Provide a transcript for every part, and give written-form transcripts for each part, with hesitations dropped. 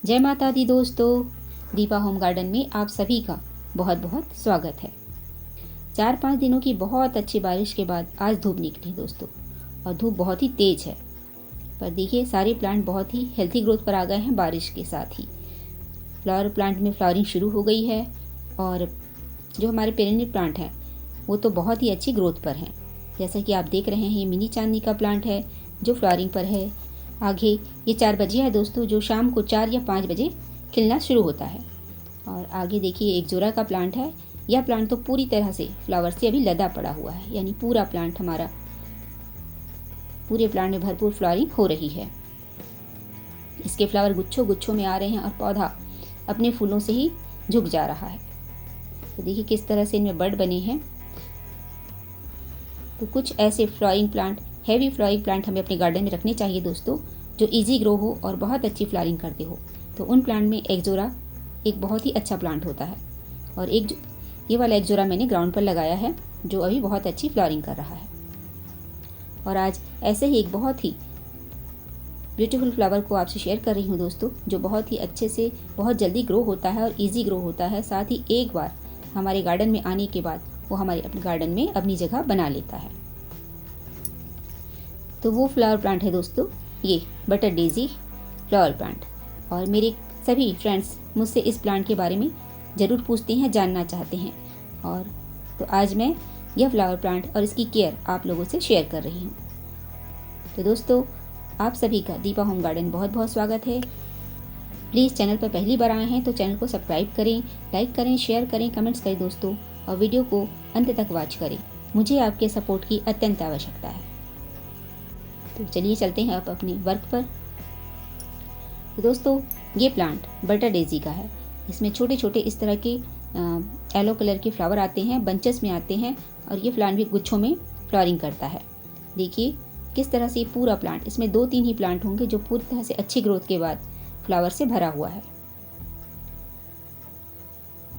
जय माता दी दोस्तों, दीपा होम गार्डन में आप सभी का बहुत बहुत स्वागत है। 4-5 दिनों की बहुत अच्छी बारिश के बाद आज धूप निकली दोस्तों, और धूप बहुत ही तेज है। पर देखिए सारे प्लांट बहुत ही हेल्थी ग्रोथ पर आ गए हैं बारिश के साथ ही। फ्लावर प्लांट में फ्लावरिंग शुरू हो गई है, और जो हमारे पेरेनियल प्लांट हैं वो तो बहुत ही अच्छी ग्रोथ पर हैं। जैसा कि आप देख रहे हैं, ये मिनी चांदनी का प्लांट है जो फ्लावरिंग पर है। आगे ये 4 बजे है दोस्तों, जो शाम को 4 या 5 बजे खिलना शुरू होता है। और आगे देखिए एक जोरा का प्लांट है। यह प्लांट तो पूरी तरह से फ्लावर से अभी लदा पड़ा हुआ है, यानी पूरा प्लांट हमारा, पूरे प्लांट में भरपूर फ्लावरिंग हो रही है। इसके फ्लावर गुच्छों गुच्छों में आ रहे हैं और पौधा अपने फूलों से ही झुक जा रहा है। तो देखिए किस तरह से इनमें बड बने हैं। तो कुछ ऐसे flowering plant, heavy flowering plant हमें अपने गार्डन में रखने चाहिए दोस्तों, जो इजी ग्रो हो और बहुत अच्छी फ्लावरिंग करते हो। तो उन प्लांट में एक्जोरा एक बहुत ही अच्छा प्लांट होता है, और ये वाला एक्जोरा मैंने ग्राउंड पर लगाया है, जो अभी बहुत अच्छी फ्लावरिंग कर रहा है। और आज ऐसे ही एक बहुत ही ब्यूटीफुल फ्लावर को आपसे शेयर कर रही हूँ दोस्तों, जो बहुत ही अच्छे से बहुत जल्दी ग्रो होता है और ईजी ग्रो होता है। साथ ही एक बार हमारे गार्डन में आने के बाद वो हमारे अपने गार्डन में अपनी जगह बना लेता है। तो वो फ्लावर प्लांट है दोस्तों, ये बटर डेजी फ्लावर प्लांट। और मेरे सभी फ्रेंड्स मुझसे इस प्लांट के बारे में ज़रूर पूछते हैं, जानना चाहते हैं। और तो आज मैं यह फ्लावर प्लांट और इसकी केयर आप लोगों से शेयर कर रही हूँ। तो दोस्तों, आप सभी का दीपा होम गार्डन बहुत बहुत स्वागत है। प्लीज़ चैनल पर पहली बार आए हैं तो चैनल को सब्सक्राइब करें, लाइक करें, शेयर करें, कमेंट्स करें दोस्तों, और वीडियो को अंत तक वॉच करें। मुझे आपके सपोर्ट की अत्यंत आवश्यकता है। तो चलिए चलते हैं अब अपने वर्क पर। तो दोस्तों, ये प्लांट बटर डेजी का है। इसमें छोटे छोटे इस तरह के येलो कलर के फ्लावर आते हैं, बंचेस में आते हैं, और ये प्लांट भी गुच्छों में फ्लावरिंग करता है। देखिए किस तरह से पूरा प्लांट, इसमें 2-3 ही प्लांट होंगे जो पूरी तरह से अच्छी ग्रोथ के बाद फ्लावर से भरा हुआ है,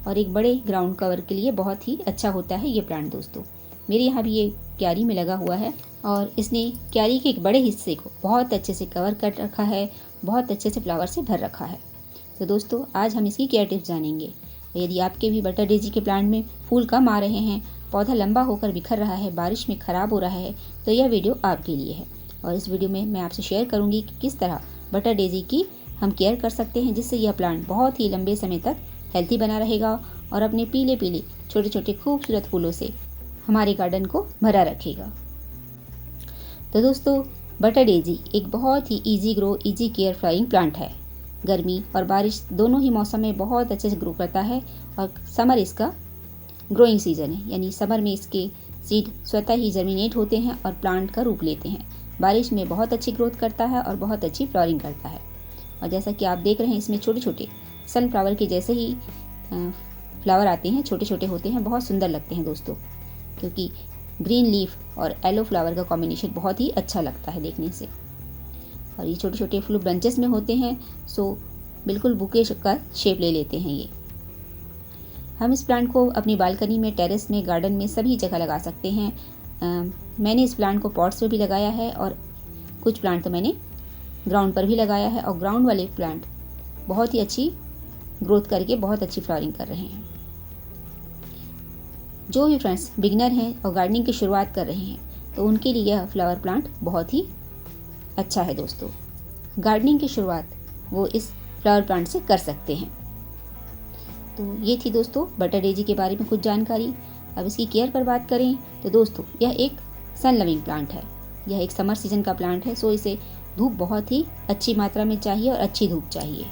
और एक बड़े ग्राउंड कवर के लिए बहुत ही अच्छा होता है ये प्लांट दोस्तों। मेरे यहाँ भी ये क्यारी में लगा हुआ है, और इसने क्यारी के एक बड़े हिस्से को बहुत अच्छे से कवर कर रखा है, बहुत अच्छे से फ्लावर से भर रखा है। तो दोस्तों, आज हम इसकी केयर टिप्स जानेंगे। यदि आपके भी बटर डेजी के प्लांट में फूल कम आ रहे हैं, पौधा लंबा होकर बिखर रहा है, बारिश में ख़राब हो रहा है, तो यह वीडियो आपके लिए है। और इस वीडियो में मैं आपसे शेयर करूँगी कि किस तरह बटर डेजी की हम केयर कर सकते हैं, जिससे यह प्लांट बहुत ही लंबे समय तक हेल्थी बना रहेगा और अपने पीले पीले छोटे छोटे खूबसूरत फूलों से हमारे गार्डन को भरा रखेगा। तो दोस्तों, बटर डेजी एक बहुत ही easy grow, easy care flowering plant है। गर्मी और बारिश दोनों ही मौसम में बहुत अच्छे से ग्रो करता है, और समर इसका ग्रोइंग सीजन है, यानी समर में इसके सीड स्वतः ही जर्मिनेट होते हैं और प्लांट का रूप लेते हैं। बारिश में बहुत अच्छी ग्रोथ करता है और बहुत अच्छी फ्लावरिंग करता है। और जैसा कि आप देख रहे हैं, इसमें छोटे छोटे सनफ्लावर के जैसे ही फ्लावर आते हैं, छोटे छोटे होते हैं, बहुत सुंदर लगते हैं दोस्तों, क्योंकि ग्रीन लीफ और येलो फ्लावर का कॉम्बिनेशन बहुत ही अच्छा लगता है देखने से। और ये छोटे छोटे फ्लू ब्रांचेस में होते हैं, सो बिल्कुल बुके का शेप ले लेते हैं ये। हम इस प्लांट को अपनी बालकनी में, टेरेस में, गार्डन में सभी जगह लगा सकते हैं। मैंने इस प्लांट को पॉट्स में भी लगाया है, और कुछ प्लांट तो मैंने ग्राउंड पर भी लगाया है, और ग्राउंड वाले प्लांट बहुत ही अच्छी ग्रोथ करके बहुत अच्छी फ्लावरिंग कर रहे हैं। जो भी फ्रेंड्स बिगिनर हैं और गार्डनिंग की शुरुआत कर रहे हैं, तो उनके लिए यह फ्लावर प्लांट बहुत ही अच्छा है दोस्तों। गार्डनिंग की शुरुआत वो इस फ्लावर प्लांट से कर सकते हैं। तो ये थी दोस्तों बटर डेजी के बारे में कुछ जानकारी। अब इसकी केयर पर बात करें तो दोस्तों, यह एक सन लविंग प्लांट है। यह एक समर सीजन का प्लांट है, सो इसे धूप बहुत ही अच्छी मात्रा में चाहिए और अच्छी धूप चाहिए।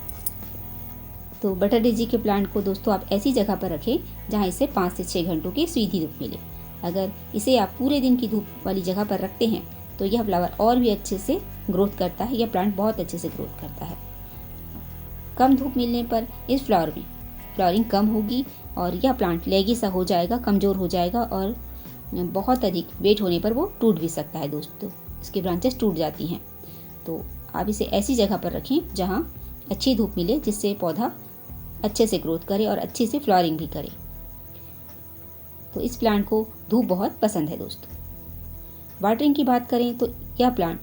तो बटर डेजी के प्लांट को दोस्तों आप ऐसी जगह पर रखें जहां इसे 5 से 6 घंटों की सीधी धूप मिले। अगर इसे आप पूरे दिन की धूप वाली जगह पर रखते हैं तो यह फ्लावर और भी अच्छे से ग्रोथ करता है, यह प्लांट बहुत अच्छे से ग्रोथ करता है। कम धूप मिलने पर इस फ्लावर में फ्लावरिंग कम होगी, और यह प्लांट लेगी सा हो जाएगा, कमज़ोर हो जाएगा, और बहुत अधिक वेट होने पर वो टूट भी सकता है दोस्तों, इसकी ब्रांचेस टूट जाती हैं। तो आप इसे ऐसी जगह पर रखें जहां अच्छी धूप मिले, जिससे पौधा अच्छे से ग्रोथ करे और अच्छे से फ्लावरिंग भी करे। तो इस प्लांट को धूप बहुत पसंद है दोस्तों। वाटरिंग की बात करें तो यह प्लांट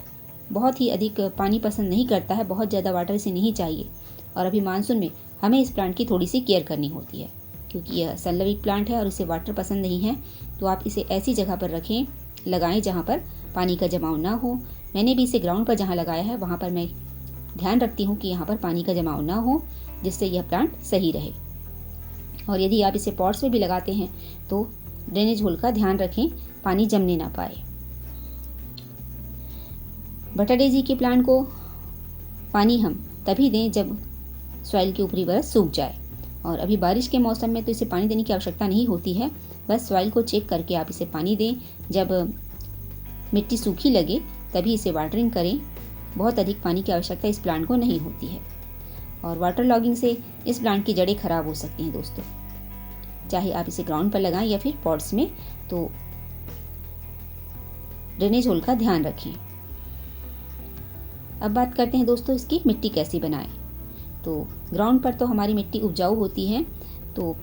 बहुत ही अधिक पानी पसंद नहीं करता है, बहुत ज़्यादा वाटर इसे नहीं चाहिए। और अभी मानसून में हमें इस प्लांट की थोड़ी सी केयर करनी होती है, क्योंकि यह सनलविक प्लांट है और इसे वाटर पसंद नहीं है। तो आप इसे ऐसी जगह पर रखें, लगाएं जहाँ पर पानी का जमाव ना हो। मैंने भी इसे ग्राउंड पर जहाँ लगाया है वहाँ पर मैं ध्यान रखती हूँ कि यहाँ पर पानी का जमाव ना हो, जिससे यह प्लांट सही रहे। और यदि आप इसे पॉट्स में भी लगाते हैं तो ड्रेनेज होल का ध्यान रखें, पानी जमने ना पाए। बटर डेजी के प्लांट को पानी हम तभी दें जब सॉइल की ऊपरी परत सूख जाए, और अभी बारिश के मौसम में तो इसे पानी देने की आवश्यकता नहीं होती है। बस सॉइल को चेक करके आप इसे पानी दें। जब मिट्टी सूखी लगे तभी इसे वाटरिंग करें। बहुत अधिक पानी की आवश्यकता इस प्लांट को नहीं होती है, और वाटर लॉगिंग से इस प्लांट की जड़ें खराब हो सकती हैं दोस्तों। चाहे आप इसे ग्राउंड पर लगाएं या फिर पॉट्स में, तो ड्रेनेज होल का ध्यान रखें। अब बात करते हैं दोस्तों इसकी मिट्टी कैसी बनाएं। तो ग्राउंड पर तो हमारी मिट्टी उपजाऊ होती है, तो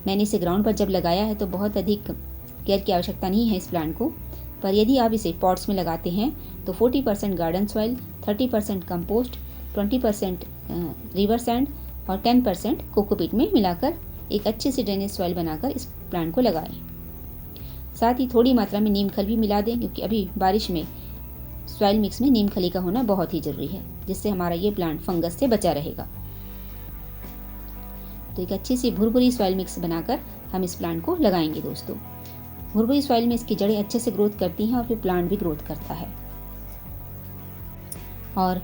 मैंने इसे ग्राउंड पर जब लगाया है तो बहुत अधिक केयर की आवश्यकता नहीं है इस प्लांट को। पर यदि आप इसे पॉट्स में लगाते हैं तो 40% garden soil, 30% compost, 20% river sand और 10% कोकोपीट में मिलाकर एक अच्छी सी ड्रेनेज सॉइल बनाकर इस प्लांट को लगाएं। साथ ही थोड़ी मात्रा में नीम खल भी मिला दें, क्योंकि अभी बारिश में सॉइल मिक्स में नीम खली का होना बहुत ही जरूरी है, जिससे हमारा ये प्लांट फंगस से बचा रहेगा। तो एक अच्छी सी भुरभुरी सॉइल मिक्स बनाकर हम इस प्लांट को लगाएंगे दोस्तों। भुरभुरी सॉइल में इसकी जड़ें अच्छे से ग्रोथ करती हैं और फिर प्लांट भी ग्रोथ करता है। और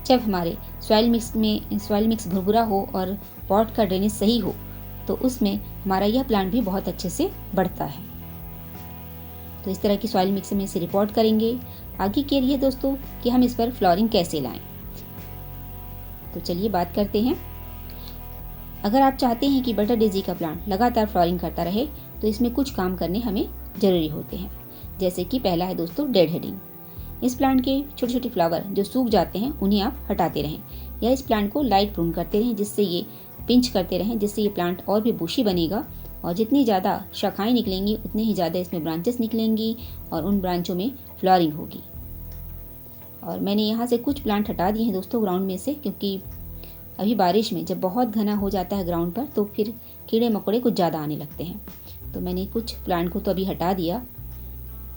जब हमारे सॉइल मिक्स भुरभुरा हो और पॉट का ड्रेनेज सही हो, तो उसमें हमारा यह प्लांट भी बहुत अच्छे से बढ़ता है। तो इस तरह की सॉइल मिक्स में इसे रिपोर्ट करेंगे। आगे के लिए दोस्तों कि हम इस पर फ्लोरिंग कैसे लाएं। तो चलिए बात करते हैं। अगर आप चाहते हैं कि बटर डेजी का प्लांट लगातार फ्लोरिंग करता रहे, तो इसमें कुछ काम करने हमें जरूरी होते हैं। जैसे कि पहला है दोस्तों डेड हेडिंग। इस प्लांट के छोटे छोटे फ्लावर जो सूख जाते हैं उन्हें आप हटाते रहें, या इस प्लांट को लाइट प्रून करते रहें, जिससे ये पिंच करते रहें, जिससे ये प्लांट और भी बुशी बनेगा। और जितनी ज़्यादा शाखाएं निकलेंगी उतनी ही ज़्यादा इसमें ब्रांचेस निकलेंगी और उन ब्रांचों में फ्लावरिंग होगी। और मैंने यहाँ से कुछ प्लांट हटा दिए हैं दोस्तों ग्राउंड में से, क्योंकि अभी बारिश में जब बहुत घना हो जाता है ग्राउंड पर तो फिर कीड़े मकोड़े कुछ ज़्यादा आने लगते हैं। तो मैंने कुछ प्लांट को तो अभी हटा दिया।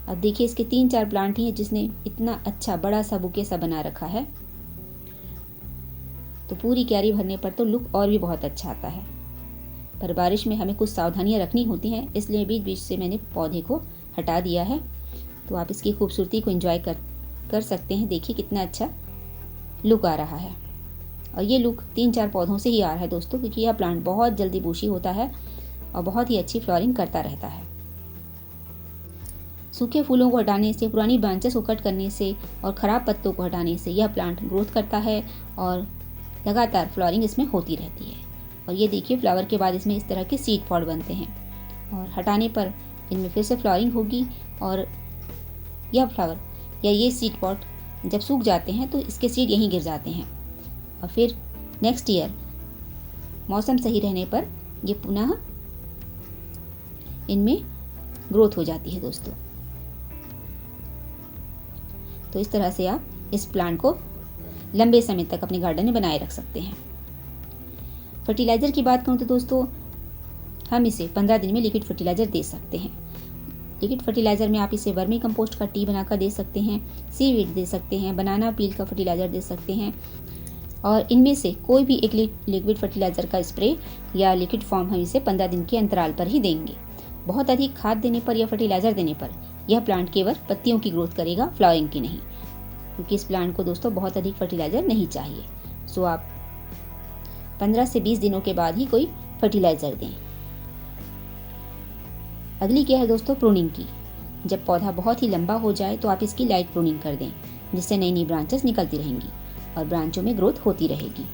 अब देखिए इसके 3-4 प्लांट ही हैं जिसने इतना अच्छा बड़ा सा बुके सा बना रखा है। तो पूरी क्यारी भरने पर तो लुक और भी बहुत अच्छा आता है। पर बारिश में हमें कुछ सावधानियां रखनी होती हैं, इसलिए बीच बीच से मैंने पौधे को हटा दिया है। तो आप इसकी खूबसूरती को एंजॉय कर सकते हैं। देखिए कितना अच्छा लुक आ रहा है। और ये लुक 3-4 पौधों से ही आ रहा है दोस्तों, क्योंकि यह प्लांट बहुत जल्दी बुशी होता है और बहुत ही अच्छी फ्लावरिंग करता रहता है। सूखे फूलों को हटाने से, पुरानी ब्रांचेस को कट करने से और ख़राब पत्तों को हटाने से यह प्लांट ग्रोथ करता है और लगातार फ्लावरिंग इसमें होती रहती है। और ये देखिए फ्लावर के बाद इसमें इस तरह के सीड पॉड बनते हैं, और हटाने पर इनमें फिर से फ्लावरिंग होगी। और यह फ्लावर या ये सीड पॉड जब सूख जाते हैं तो इसके सीड यहीं गिर जाते हैं, और फिर नेक्स्ट ईयर मौसम सही रहने पर ये पुनः इनमें ग्रोथ हो जाती है दोस्तों। तो इस तरह से आप इस प्लांट को लंबे समय तक अपने गार्डन में बनाए रख सकते हैं। फर्टिलाइज़र की बात करूँ तो दोस्तों हम इसे 15 दिन में लिक्विड फर्टिलाइज़र दे सकते हैं। लिक्विड फर्टिलाइज़र में आप इसे वर्मी कंपोस्ट का टी बनाकर दे सकते हैं, सीवीड दे सकते हैं, बनाना पील का फर्टिलाइज़र दे सकते हैं, और इनमें से कोई भी एक लिक्विड फर्टिलाइज़र का स्प्रे या लिक्विड फॉर्म हम इसे 15 दिन के अंतराल पर ही देंगे। बहुत अधिक खाद देने पर या फर्टिलाइज़र देने पर यह प्लांट केवल पत्तियों की ग्रोथ करेगा, फ्लावरिंग की नहीं, क्योंकि इस प्लांट को दोस्तों बहुत अधिक फर्टिलाइज़र नहीं चाहिए। सो आप 15 से 20 दिनों के बाद ही कोई फर्टिलाइज़र दें। अगली क्या है दोस्तों प्रूनिंग की। जब पौधा बहुत ही लंबा हो जाए तो आप इसकी लाइट प्रूनिंग कर दें, जिससे नई नई ब्रांचेस निकलती रहेंगी और ब्रांचों में ग्रोथ होती रहेगी।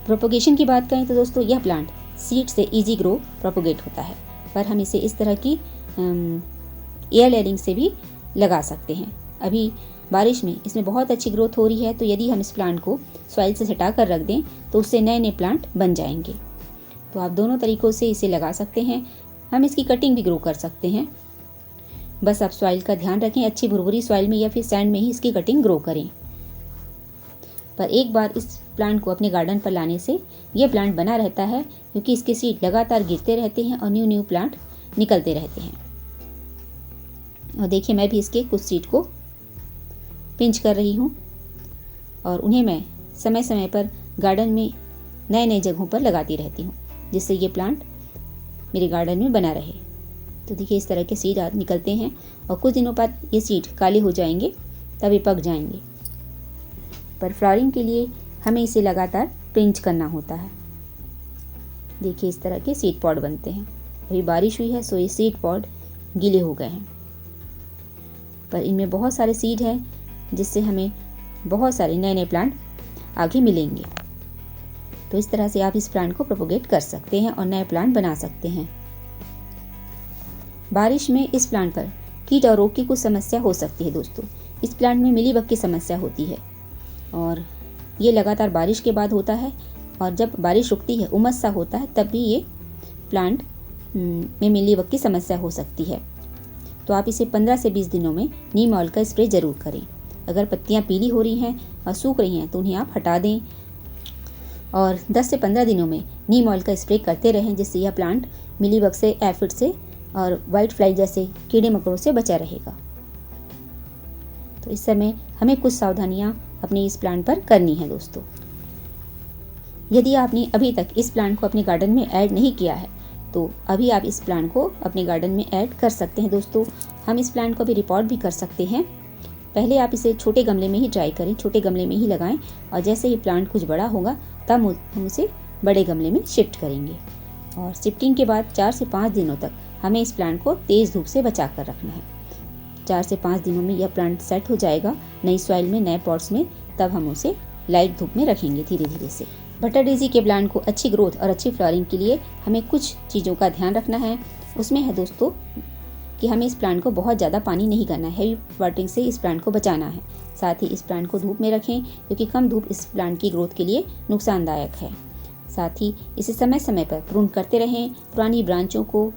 प्रोपोगेशन की बात करें तो दोस्तों यह प्लांट सीड से इजी ग्रो प्रोपोगेट होता है, पर हम इसे इस तरह की एयर लेयरिंग से भी लगा सकते हैं। अभी बारिश में इसमें बहुत अच्छी ग्रोथ हो रही है, तो यदि हम इस प्लांट को सॉइल से हटा कर रख दें तो उससे नए नए प्लांट बन जाएंगे। तो आप दोनों तरीक़ों से इसे लगा सकते हैं। हम इसकी कटिंग भी ग्रो कर सकते हैं। बस आप सॉइल का ध्यान रखें, अच्छी भुरभुरी सॉइल में या फिर सैंड में ही इसकी कटिंग ग्रो करें। पर एक बार इस प्लांट को अपने गार्डन पर लाने से ये प्लांट बना रहता है, क्योंकि इसके सीड लगातार गिरते रहते हैं और न्यू न्यू प्लांट निकलते रहते हैं। और देखिए, मैं भी इसके कुछ सीड को पिंच कर रही हूँ और उन्हें मैं समय समय पर गार्डन में नए नए जगहों पर लगाती रहती हूँ, जिससे ये प्लांट मेरे गार्डन में बना रहे। तो देखिए, इस तरह के सीड निकलते हैं और कुछ दिनों बाद ये सीड काले हो जाएंगे, तभी पक जाएंगे। पर फ्लावरिंग के लिए हमें इसे लगातार पिंच करना होता है। देखिए, इस तरह के सीड पॉड बनते हैं। अभी बारिश हुई है, सो ये सीड पॉड गीले हो गए हैं, पर इनमें बहुत सारे सीड हैं, जिससे हमें बहुत सारे नए नए प्लांट आगे मिलेंगे। तो इस तरह से आप इस प्लांट को प्रोपोगेट कर सकते हैं और नए प्लांट बना सकते हैं। बारिश में इस प्लांट पर कीट और रोग की कुछ समस्या हो सकती है दोस्तों। इस प्लांट में मिलीबग की समस्या होती है और ये लगातार बारिश के बाद होता है, और जब बारिश रुकती है, उमस सा होता है, तब भी ये प्लांट में मिलीबग की समस्या हो सकती है। तो आप इसे 15 से 20 दिनों में नीम ऑयल का स्प्रे ज़रूर करें। अगर पत्तियां पीली हो रही हैं और सूख रही हैं तो उन्हें आप हटा दें और 10 से 15 दिनों में नीम ऑयल का स्प्रे करते रहें, जिससे यह प्लांट मिलीबग से, एफिड से और वाइट फ्लाई जैसे कीड़े मकोड़ों से बचा रहेगा। तो इस समय हमें कुछ सावधानियां अपने इस प्लांट पर करनी है दोस्तों। यदि आपने अभी तक इस प्लांट को अपने गार्डन में ऐड नहीं किया है, तो अभी आप इस प्लांट को अपने गार्डन में ऐड कर सकते हैं दोस्तों। हम इस प्लांट को भी रिपोर्ट भी कर सकते हैं। पहले आप इसे छोटे गमले में ही ट्राई करें, छोटे गमले में ही लगाएं, और जैसे ही प्लांट कुछ बड़ा होगा तब हम उसे बड़े गमले में शिफ्ट करेंगे। और शिफ्टिंग के बाद 4 से 5 दिनों तक हमें इस प्लांट को तेज़ धूप से बचा कर रखना है। 4 से 5 दिनों में यह प्लांट सेट हो जाएगा नई सॉइल में, नए पॉट्स में, तब हम उसे लाइट धूप में रखेंगे धीरे धीरे से। बटर डेजी के प्लांट को अच्छी ग्रोथ और अच्छी फ्लावरिंग के लिए हमें कुछ चीज़ों का ध्यान रखना है। उसमें है दोस्तों कि हमें इस प्लांट को बहुत ज़्यादा पानी नहीं करना है, हेवी वाटरिंग से इस प्लांट को बचाना है। साथ ही इस प्लांट को धूप में रखें, क्योंकि कम धूप इस प्लांट की ग्रोथ के लिए नुकसानदायक है। साथ ही इसे समय समय पर प्रून करते रहें, पुरानी ब्रांचों को,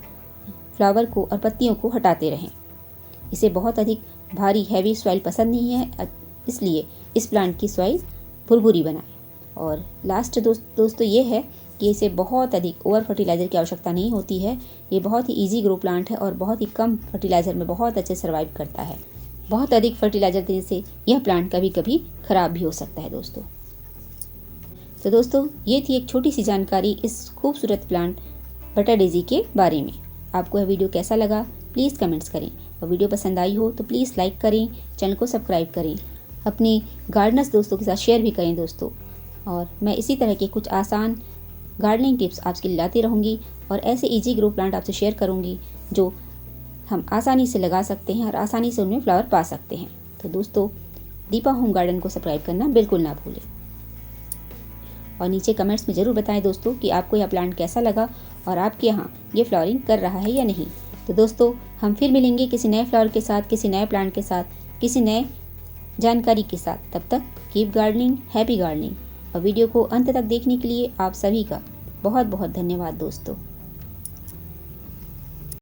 फ्लावर को और पत्तियों को हटाते रहें। इसे बहुत अधिक भारी हैवी सॉइल पसंद नहीं है, इसलिए इस प्लांट की सॉइल भुरभुरी बनाएं। और लास्ट दोस्तों ये है कि इसे बहुत अधिक ओवर फर्टिलाइज़र की आवश्यकता नहीं होती है। ये बहुत ही इजी ग्रो प्लांट है और बहुत ही कम फर्टिलाइज़र में बहुत अच्छे सर्वाइव करता है। बहुत अधिक फर्टिलाइज़र देने से यह प्लांट कभी कभी ख़राब भी हो सकता है दोस्तों। तो दोस्तों, ये थी एक छोटी सी जानकारी इस खूबसूरत प्लांट बटर डेजी के बारे में। आपको यह वीडियो कैसा लगा प्लीज़ कमेंट्स करें, और वीडियो पसंद आई हो तो प्लीज़ लाइक करें, चैनल को सब्सक्राइब करें, अपने गार्डनर्स दोस्तों के साथ शेयर भी करें दोस्तों। और मैं इसी तरह के कुछ आसान गार्डनिंग टिप्स आपके लिए लाती रहूँगी और ऐसे इजी ग्रो प्लांट आपसे शेयर करूँगी जो हम आसानी से लगा सकते हैं और आसानी से उनमें फ्लावर पा सकते हैं। तो दोस्तों, दीपा होम गार्डन को सब्सक्राइब करना बिल्कुल ना भूलें, और नीचे कमेंट्स में ज़रूर बताएं दोस्तों कि आपको यह प्लांट कैसा लगा और आपके यहाँ ये फ्लावरिंग कर रहा है या नहीं। तो दोस्तों, हम फिर मिलेंगे किसी नए फ्लावर के साथ, किसी नए प्लांट के साथ, किसी नए जानकारी के साथ। तब तक कीप गार्डनिंग, हैप्पी गार्डनिंग। और वीडियो को अंत तक देखने के लिए आप सभी का बहुत बहुत धन्यवाद दोस्तों।